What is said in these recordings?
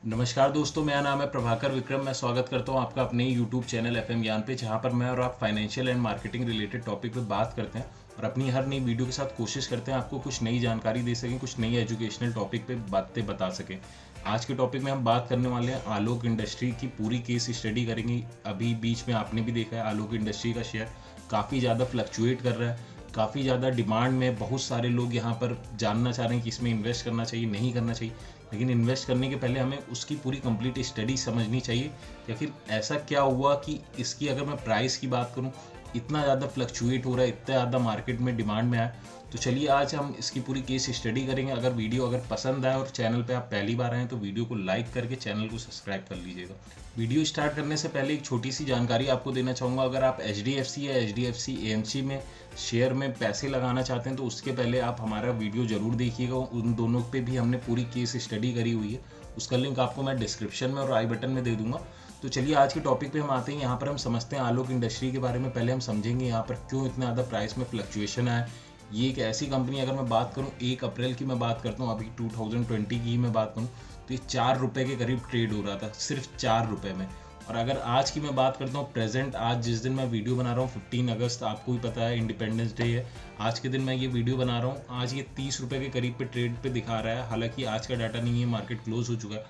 नमस्कार दोस्तों, मेरा नाम है प्रभाकर विक्रम। मैं स्वागत करता हूं आपका अपने यूट्यूब चैनल एफएम ज्ञान पे, जहां पर मैं और आप financial and marketing related topic पे बात करते हैं और अपनी हर नई वीडियो के साथ कोशिश करते हैं आपको कुछ नई जानकारी दे सकें, कुछ नई एजुकेशनल टॉपिक पे बातें बता सकें। आज के टॉपिक में हम बात करने वाले हैं आलोक इंडस्ट्री की पूरी केस स्टडी करेंगे। अभी बीच में आपने भी देखा है आलोक इंडस्ट्री का शेयर काफ़ी ज़्यादा फ्लक्चुएट कर रहा है, काफ़ी ज़्यादा डिमांड में। बहुत सारे लोग यहाँ पर जानना चाह रहे हैं कि इसमें इन्वेस्ट करना चाहिए नहीं करना चाहिए, लेकिन इन्वेस्ट करने के पहले हमें उसकी पूरी कंप्लीट स्टडी समझनी चाहिए कि आखिर ऐसा क्या हुआ कि इसकी, अगर मैं प्राइस की बात करूं, इतना ज़्यादा फ्लक्चुएट हो रहा है, इतना ज़्यादा मार्केट में डिमांड में आया। तो चलिए आज हम इसकी पूरी केस स्टडी करेंगे। अगर वीडियो पसंद आए और चैनल पे आप पहली बार आए तो वीडियो को लाइक करके चैनल को सब्सक्राइब कर लीजिएगा। वीडियो स्टार्ट करने से पहले एक छोटी सी जानकारी आपको देना चाहूँगा। अगर आप HDFC या HDFC AMC में शेयर में पैसे लगाना चाहते हैं तो उसके पहले आप हमारा वीडियो ज़रूर देखिएगा। उन दोनों पे भी हमने पूरी केस स्टडी करी हुई है, उसका लिंक आपको मैं डिस्क्रिप्शन में और आई बटन में दे दूंगा। तो चलिए आज के टॉपिक पे हम आते हैं। यहाँ पर हम समझते हैं आलोक इंडस्ट्री के बारे में। पहले हम समझेंगे यहाँ पर क्यों इतना ज़्यादा प्राइस में फ्लक्चुएशन आया। ये एक ऐसी कंपनी, अगर मैं बात करूँ 1 अप्रैल की मैं बात करता हूँ, अभी 2020 की मैं बात करूँ तो ये 4 रुपये के करीब ट्रेड हो रहा था, सिर्फ 4 रुपये में। और अगर आज की मैं बात करता हूँ प्रेजेंट, आज जिस दिन मैं वीडियो बना रहा हूँ 15 अगस्त, आपको भी पता है इंडिपेंडेंस डे है। आज के दिन मैं ये वीडियो बना रहा हूँ, आज ये 30 रुपये के करीब पे ट्रेड पे दिखा रहा है। हालांकि आज का डाटा नहीं है, मार्केट क्लोज हो चुका है।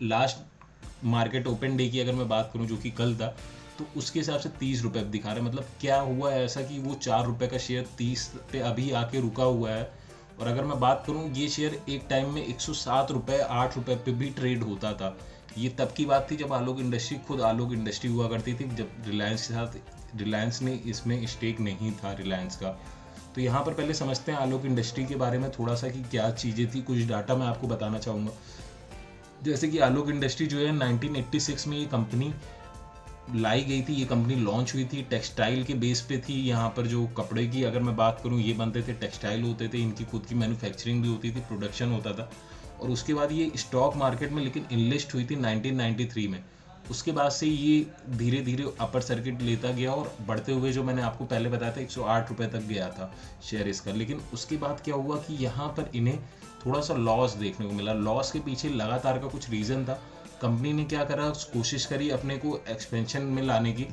लास्ट मार्केट ओपन डे की अगर मैं बात करूँ जो कि कल था, तो उसके हिसाब से 30 रुपये दिखा रहा है। मतलब क्या हुआ है ऐसा कि वो 4 रुपये का शेयर 30 पे अभी आके रुका हुआ है। और अगर मैं बात करूँ, ये शेयर एक टाइम में 107 रुपये 8 रुपये पे भी ट्रेड होता था। ये तब की बात थी जब आलोक इंडस्ट्री खुद आलोक इंडस्ट्री हुआ करती थी, जब रिलायंस के साथ रिलायंस ने इसमें स्टेक नहीं था रिलायंस का। तो यहाँ पर पहले समझते हैं आलोक इंडस्ट्री के बारे में थोड़ा सा कि क्या चीज़ें थी। कुछ डाटा मैं आपको बताना चाहूँगा। जैसे कि आलोक इंडस्ट्री जो है 1986 में ये कंपनी लाई गई थी, ये कंपनी लॉन्च हुई थी, टेक्सटाइल के बेस पे थी। यहाँ पर जो कपड़े की अगर मैं बात करूँ, ये बनते थे, टेक्सटाइल होते थे, इनकी खुद की मैन्युफैक्चरिंग भी होती थी, प्रोडक्शन होता था। और उसके बाद ये स्टॉक मार्केट में लेकिन इनलिस्ट हुई थी 1993 में। उसके बाद से ये धीरे धीरे अपर सर्किट लेता गया और बढ़ते हुए, जो मैंने आपको पहले बताया था, 108 रुपये तक गया था शेयर इसका। लेकिन उसके बाद क्या हुआ कि यहाँ पर इन्हें थोड़ा सा लॉस देखने को मिला। लॉस के पीछे लगातार का कुछ रीज़न था। कंपनी ने क्या करा, कोशिश करी अपने को एक्सपेंशन में लाने की।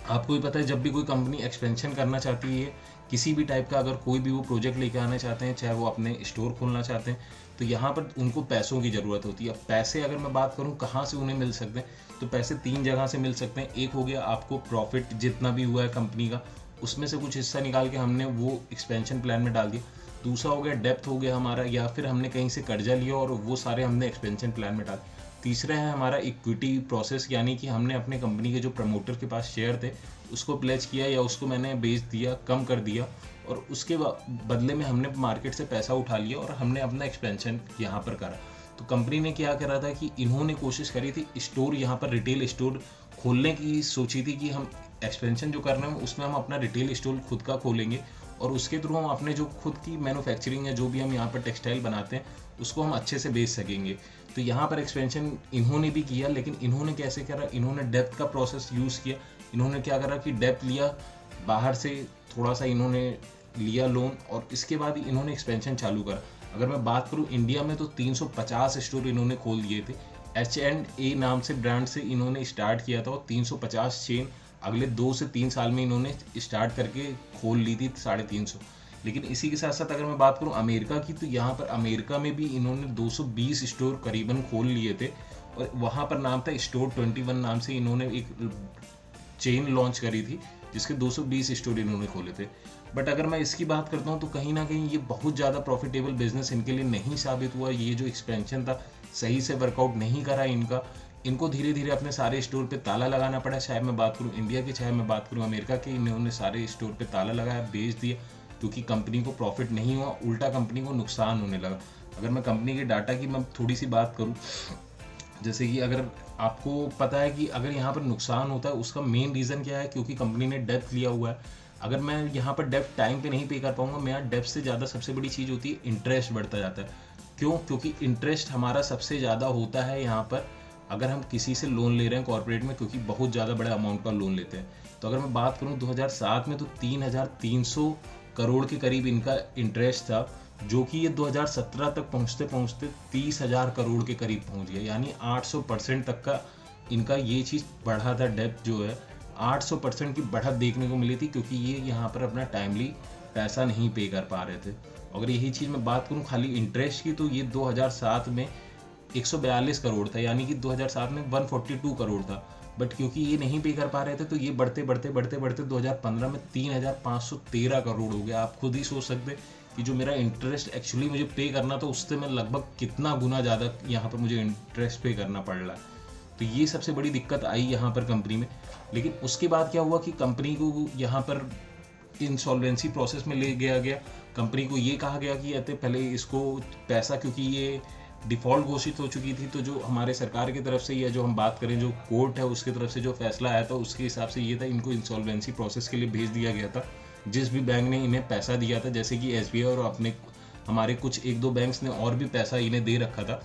आपको भी पता है जब भी कोई कंपनी एक्सपेंशन करना चाहती है किसी भी टाइप का, अगर कोई भी वो प्रोजेक्ट लेके आना चाहते हैं, चाहे वो अपने स्टोर खोलना चाहते हैं, तो यहाँ पर उनको पैसों की ज़रूरत होती है। अब पैसे अगर मैं बात करूँ कहाँ से उन्हें मिल सकते हैं, तो पैसे 3 जगह से मिल सकते हैं। एक हो गया आपको प्रॉफिट जितना भी हुआ है कंपनी का, उसमें से कुछ हिस्सा निकाल के हमने वो एक्सपेंशन प्लान में डाल दिया। दूसरा हो गया डेप्थ हो गया हमारा, या फिर हमने कहीं से कर्जा लिया और वो सारे हमने एक्सपेंशन प्लान में डाल। तीसरा है हमारा इक्विटी प्रोसेस, यानी कि हमने अपने कंपनी के जो प्रमोटर के पास शेयर थे उसको प्लेज किया या उसको मैंने बेच दिया, कम कर दिया, और उसके बदले में हमने मार्केट से पैसा उठा लिया और हमने अपना एक्सपेंशन यहाँ पर करा। तो कंपनी ने क्या करा था कि इन्होंने कोशिश करी थी स्टोर, यहाँ पर रिटेल स्टोर खोलने की सोची थी कि हम एक्सपेंशन जो कर रहे हैं उसमें हम अपना रिटेल स्टोर खुद का खोलेंगे और उसके थ्रू हम अपने जो खुद की मैन्युफैक्चरिंग है, जो भी हम यहाँ पर टेक्सटाइल बनाते हैं, उसको हम अच्छे से बेच सकेंगे। तो यहाँ पर एक्सपेंशन इन्होंने भी किया, लेकिन इन्होंने कैसे करा, इन्होंने डेप्थ का प्रोसेस यूज़ किया। इन्होंने क्या करा कि डेप्थ लिया बाहर से, थोड़ा सा इन्होंने लिया लोन, और इसके बाद इन्होंने एक्सपेंशन चालू करा। अगर मैं बात करूँ इंडिया में तो 350 स्टोर इन्होंने खोल दिए थे। H&A नाम से ब्रांड से इन्होंने स्टार्ट किया था और 350 चेन अगले 2 से 3 साल में इन्होंने स्टार्ट करके खोल ली थी 350। लेकिन इसी के साथ साथ अगर मैं बात करूं अमेरिका की, तो यहाँ पर अमेरिका में भी इन्होंने 220 स्टोर करीबन खोल लिए थे और वहाँ पर नाम था स्टोर 21 नाम से इन्होंने एक चेन लॉन्च करी थी जिसके 220 स्टोर इन्होंने खोले थे। बट अगर मैं इसकी बात करता हूँ तो कहीं ना कहीं ये बहुत ज़्यादा प्रॉफिटेबल बिजनेस इनके लिए नहीं साबित हुआ। ये जो एक्सपेंशन था सही से वर्कआउट नहीं करा इनका। इनको धीरे धीरे अपने सारे स्टोर पे ताला लगाना पड़ा। चाहे मैं बात करूँ इंडिया की, चाहे मैं बात करूँ अमेरिका की, इन्होंने सारे स्टोर पे ताला लगाया, बेच दिया, क्योंकि कंपनी को प्रॉफिट नहीं हुआ, उल्टा कंपनी को नुकसान होने लगा। अगर मैं कंपनी के डाटा की मैं थोड़ी सी बात करूँ, जैसे कि अगर आपको पता है कि अगर यहाँ पर नुकसान होता है उसका मेन रीज़न क्या है, क्योंकि कंपनी ने डेप्थ लिया हुआ है। अगर मैं यहाँ पर डेप्थ टाइम पे नहीं पे कर पाऊंगा, मेरा डेप्थ से ज़्यादा सबसे बड़ी चीज़ होती है इंटरेस्ट बढ़ता जाता है। क्यों? क्योंकि इंटरेस्ट हमारा सबसे ज़्यादा होता है यहाँ पर अगर हम किसी से लोन ले रहे हैं कॉर्पोरेट में, क्योंकि बहुत ज़्यादा बड़े अमाउंट का लोन लेते हैं। तो अगर मैं बात करूँ 2007 में तो 3,300 करोड़ के करीब इनका इंटरेस्ट था। जो कि ये 2017 तक पहुंचते पहुंचते 30,000 करोड़ के करीब पहुंच गया, यानी 800% तक का इनका ये चीज़ बढ़ा था। डेप्थ जो है 800% की बढ़त देखने को मिली थी, क्योंकि ये यहाँ पर अपना टाइमली पैसा नहीं पे कर पा रहे थे। अगर यही चीज़ मैं बात करूँ खाली इंटरेस्ट की, तो ये 2007 में 142 करोड़ था, यानी कि 2007 में 142 करोड़ था। बट क्योंकि ये नहीं पे कर पा रहे थे, तो ये बढ़ते बढ़ते बढ़ते बढ़ते 2015 में 3,513 करोड़ हो गया। आप खुद ही सोच सकते कि जो मेरा इंटरेस्ट एक्चुअली मुझे पे करना था, उससे मैं लगभग कितना गुना ज़्यादा यहाँ पर मुझे इंटरेस्ट पे करना पड़ रहा है। तो ये सबसे बड़ी दिक्कत आई यहाँ पर कंपनी में। लेकिन उसके बाद क्या हुआ कि कंपनी को यहाँ पर इंसॉल्वेंसी प्रोसेस में ले गया। कंपनी को ये कहा गया कि पहले इसको पैसा, क्योंकि ये डिफ़ॉल्ट घोषित हो चुकी थी, तो जो हमारे सरकार की तरफ से या जो हम बात करें जो कोर्ट है उसकी तरफ से जो फैसला आया था, उसके हिसाब से ये था, इनको इंसॉल्वेंसी प्रोसेस के लिए भेज दिया गया था। जिस भी बैंक ने इन्हें पैसा दिया था, जैसे कि SBI और अपने हमारे कुछ 1-2 बैंक्स ने और भी पैसा इन्हें दे रखा था।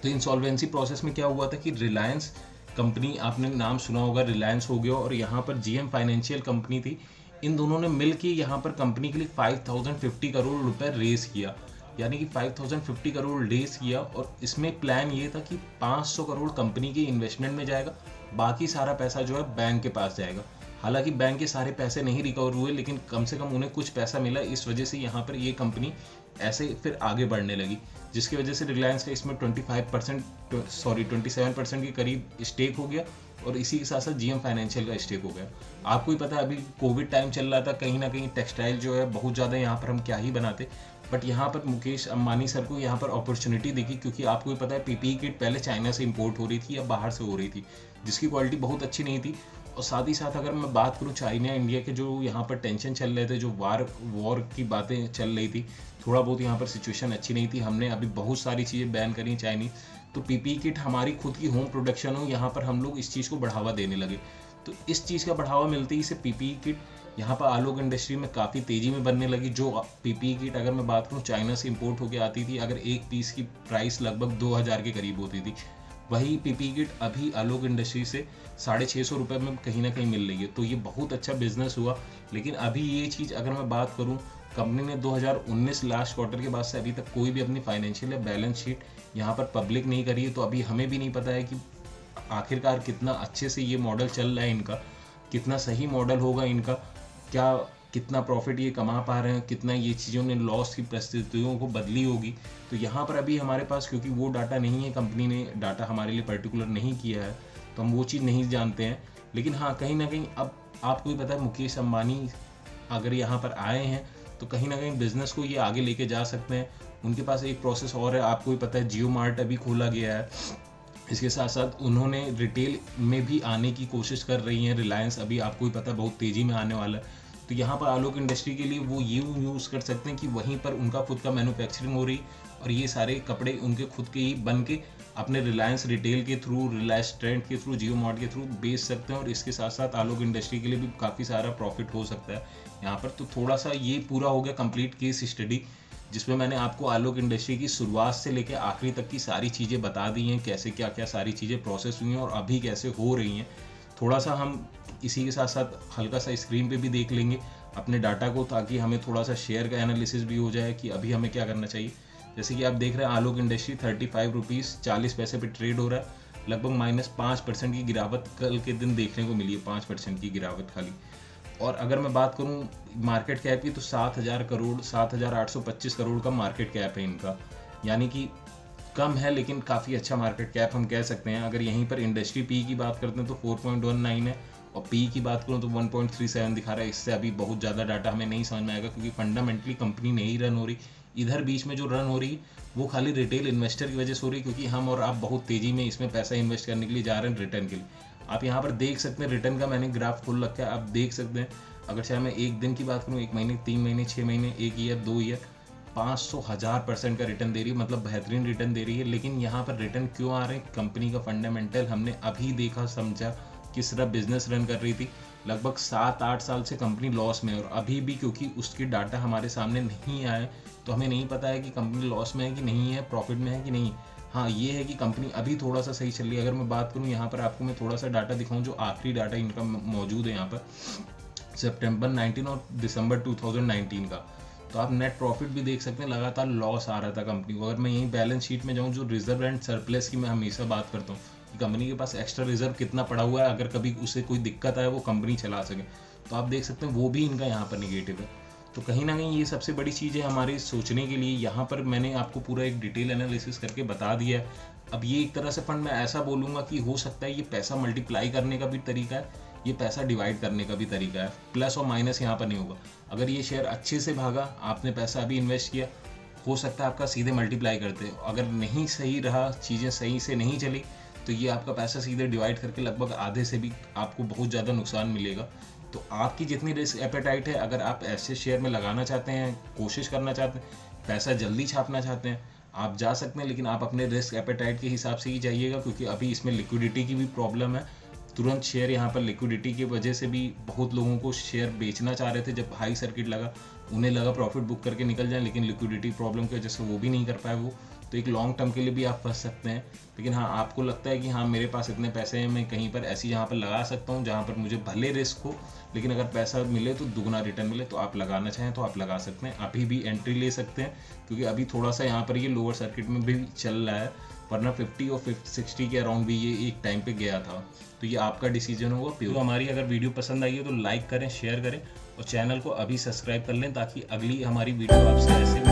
तो इंसॉल्वेंसी प्रोसेस में क्या हुआ था कि रिलायंस कंपनी, आपने नाम सुना होगा, रिलायंस हो गया, और यहाँ पर GM फाइनेंशियल कंपनी थी। इन दोनों ने मिल के यहाँ पर कंपनी के लिए 5,050 करोड़ रुपए रेस किया, यानी कि 5,050 करोड़ रेस किया। और इसमें प्लान ये था कि 500 करोड़ कंपनी के इन्वेस्टमेंट में जाएगा, बाकी सारा पैसा जो है बैंक के पास जाएगा। हालांकि बैंक के सारे पैसे नहीं रिकवर हुए, लेकिन कम से कम उन्हें कुछ पैसा मिला। इस वजह से यहाँ पर ये कंपनी ऐसे फिर आगे बढ़ने लगी, जिसकी वजह से रिलायंस का इसमें 27% के करीब स्टेक हो गया, और इसी के साथ साथ GM फाइनेंशियल का स्टेक हो गया। आपको ही पता है अभी कोविड टाइम चल रहा था, कहीं ना कहीं टेक्सटाइल जो है बहुत ज़्यादा, यहाँ पर हम क्या ही बनाते, बट यहाँ पर मुकेश अंबानी सर को यहाँ पर अपॉर्चुनिटी दिखी, क्योंकि आपको ही पता है PPE किट पहले चाइना से इंपोर्ट हो रही थी या बाहर से हो रही थी, जिसकी क्वालिटी बहुत अच्छी नहीं थी। और साथ ही साथ अगर मैं बात करूँ चाइना इंडिया के जो यहाँ पर टेंशन चल रहे थे, जो वॉर की बातें चल रही थी, थोड़ा बहुत यहाँ पर सिचुएशन अच्छी नहीं थी। हमने अभी बहुत सारी चीज़ें बैन करी चाइनीज, तो PPE किट हमारी खुद की होम प्रोडक्शन हो, यहाँ पर हम लोग इस चीज़ को बढ़ावा देने लगे। तो इस चीज़ का बढ़ावा मिलते ही इसे PPE किट यहाँ पर आलोक इंडस्ट्री में काफ़ी तेज़ी में बनने लगी। जो PPE किट अगर मैं बात करूँ चाइना से इंपोर्ट होकर आती थी, अगर एक पीस की प्राइस लगभग 2,000 के करीब होती थी, वही PPE किट अभी आलोक इंडस्ट्री से 650 रुपये में कहीं ना कहीं मिल रही है। तो ये बहुत अच्छा बिजनेस हुआ। लेकिन अभी ये चीज़ अगर मैं बात करूँ, कंपनी ने 2019 लास्ट क्वार्टर के बाद से अभी तक कोई भी अपनी फाइनेंशियल या बैलेंस शीट यहाँ पर पब्लिक नहीं करी है। तो अभी हमें भी नहीं पता है कि आखिरकार कितना अच्छे से ये मॉडल चल रहा है इनका, कितना सही मॉडल होगा इनका, क्या कितना प्रॉफिट ये कमा पा रहे हैं, कितना ये चीज़ों ने लॉस की परिस्थितियों को बदली होगी। तो यहाँ पर अभी हमारे पास क्योंकि वो डाटा नहीं है, कंपनी ने डाटा हमारे लिए पर्टिकुलर नहीं किया है, तो हम वो चीज़ नहीं जानते हैं। लेकिन हाँ, कहीं ना कहीं अब आपको भी पता है मुकेश अंबानी अगर यहाँ पर आए हैं तो कहीं ना कहीं बिजनेस को ये आगे लेके जा सकते हैं। उनके पास एक प्रोसेस और है, आपको भी पता है जियो मार्ट अभी खोला गया है। इसके साथ साथ उन्होंने रिटेल में भी आने की कोशिश कर रही हैं। रिलायंस अभी आपको भी पता है बहुत तेज़ी में आने वाला है। तो यहाँ पर आलोक इंडस्ट्री के लिए वो यूज़ कर सकते हैं कि वहीं पर उनका खुद का मैन्युफैक्चरिंग हो रही, और ये सारे कपड़े उनके खुद के ही बन के अपने रिलायंस रिटेल के थ्रू, रिलायंस ट्रेंड के थ्रू, जियो मार्ट के थ्रू बेच सकते हैं। और इसके साथ साथ आलोक इंडस्ट्री के लिए भी काफ़ी सारा प्रॉफिट हो सकता है यहाँ पर। तो थोड़ा सा ये पूरा हो गया कंप्लीट केस स्टडी, जिसमें मैंने आपको आलोक इंडस्ट्री की शुरुआत से लेकर आखिरी तक की सारी चीज़ें बता दी हैं, कैसे क्या क्या सारी चीज़ें प्रोसेस हुई हैं और अभी कैसे हो रही हैं। थोड़ा सा हम इसी के साथ साथ हल्का सा स्क्रीन पे भी देख लेंगे अपने डाटा को, ताकि हमें थोड़ा सा शेयर का एनालिसिस भी हो जाए कि अभी हमें क्या करना चाहिए। जैसे कि आप देख रहे हैं आलोक इंडस्ट्री 35 रुपीज़ 40 पैसे पे ट्रेड हो रहा है, लगभग -5% की गिरावट कल के दिन देखने को मिली है, 5% की गिरावट खाली। और अगर मैं बात करूं मार्केट कैप की, तो 7,000 करोड़ 7,825 करोड़ का मार्केट कैप है इनका, यानी कि कम है लेकिन काफ़ी अच्छा मार्केट कैप हम कह सकते हैं। अगर यहीं पर इंडस्ट्री पी की बात करते हैं तो 4.19 है, और पी की बात करूं तो 1.37 दिखा रहा है। इससे अभी बहुत ज़्यादा डाटा हमें नहीं समझ में आएगा, क्योंकि फंडामेंटली कंपनी नहीं रन हो रही। इधर बीच में जो रन हो रही वो खाली रिटेल इन्वेस्टर की वजह से हो रही, क्योंकि हम और आप बहुत तेज़ी में इसमें पैसा इन्वेस्ट करने के लिए जा रहे हैं रिटर्न के लिए। आप यहाँ पर देख सकते हैं रिटर्न का मैंने ग्राफ खोल रखा है, आप देख सकते हैं। अगर चाहे मैं एक दिन की बात करूँ, 1 महीने, 3 महीने, 6 महीने, 1 ईयर, 2 ईयर, 500,000% का रिटर्न दे रही है, मतलब बेहतरीन रिटर्न दे रही है। लेकिन यहाँ पर रिटर्न क्यों आ रहे हैं? कंपनी का फंडामेंटल हमने अभी देखा समझा कि सिर्फ बिजनेस रन कर रही थी। लगभग 7-8 साल से कंपनी लॉस में है, और अभी भी क्योंकि उसकी डाटा हमारे सामने नहीं आए तो हमें नहीं पता है कि कंपनी लॉस में है कि नहीं है, प्रॉफिट में है कि नहीं। हाँ, ये है कि कंपनी अभी थोड़ा सा सही चल रही है। अगर मैं बात करूँ यहाँ पर आपको मैं थोड़ा सा डाटा दिखाऊँ, जो आखिरी डाटा इनका मौजूद है यहाँ पर सितंबर 19 और दिसंबर 2019 का, तो आप नेट प्रॉफिट भी देख सकते हैं, लगातार लॉस आ रहा था कंपनी को। अगर मैं यही बैलेंस शीट में जाऊँ, जो रिजर्व एंड सरप्लस की मैं हमेशा बात करता हूँ कि कंपनी के पास एक्स्ट्रा रिजर्व कितना पड़ा हुआ है, अगर कभी उसे कोई दिक्कत आए वो कंपनी चला सके, तो आप देख सकते हैं वो भी इनका यहाँ पर निगेटिव है। तो कहीं ना कहीं ये सबसे बड़ी चीज़ है हमारे सोचने के लिए। यहाँ पर मैंने आपको पूरा एक डिटेल एनालिसिस करके बता दिया है। अब ये एक तरह से फंड मैं ऐसा बोलूँगा कि हो सकता है ये पैसा मल्टीप्लाई करने का भी तरीका है, ये पैसा डिवाइड करने का भी तरीका है, प्लस और माइनस यहाँ पर नहीं होगा। अगर ये शेयर अच्छे से भागा, आपने पैसा अभी इन्वेस्ट किया, हो सकता है आपका सीधे मल्टीप्लाई करते हो। अगर नहीं सही रहा, चीज़ें सही से नहीं चली, तो ये आपका पैसा सीधे डिवाइड करके लगभग आधे से भी आपको बहुत ज़्यादा नुकसान मिलेगा। तो आपकी जितनी रिस्क एपेटाइट है, अगर आप ऐसे शेयर में लगाना चाहते हैं, कोशिश करना चाहते हैं, पैसा जल्दी छापना चाहते हैं, आप जा सकते हैं, लेकिन आप अपने रिस्क एपेटाइट के हिसाब से ही जाइएगा, क्योंकि अभी इसमें लिक्विडिटी की भी प्रॉब्लम है। तुरंत शेयर यहाँ पर लिक्विडिटी की वजह से भी बहुत लोगों को शेयर बेचना चाह रहे थे, जब हाई सर्किट लगा उन्हें लगा प्रॉफिट बुक करके निकल जाए, लेकिन लिक्विडिटी प्रॉब्लम की वजह से वो भी नहीं कर पाए वो। तो एक लॉन्ग टर्म के लिए भी आप फंस सकते हैं। लेकिन हाँ, आपको लगता है कि हाँ मेरे पास इतने पैसे हैं, मैं कहीं पर ऐसी जहाँ पर लगा सकता हूँ जहाँ पर मुझे भले रिस्क हो, लेकिन अगर पैसा मिले तो दुगना रिटर्न मिले, तो आप लगाना चाहें तो आप लगा सकते हैं। अभी भी एंट्री ले सकते हैं, क्योंकि अभी थोड़ा सा यहाँ पर ये लोअर सर्किट में भी चल रहा है, वरना 50 और 60 के अराउंड भी ये एक टाइम पे गया था। तो ये आपका डिसीजन होगा प्योर। तो हमारी अगर वीडियो पसंद आई है तो लाइक करें, शेयर करें और चैनल को अभी सब्सक्राइब कर लें, ताकि अगली हमारी वीडियो आपसे ऐसे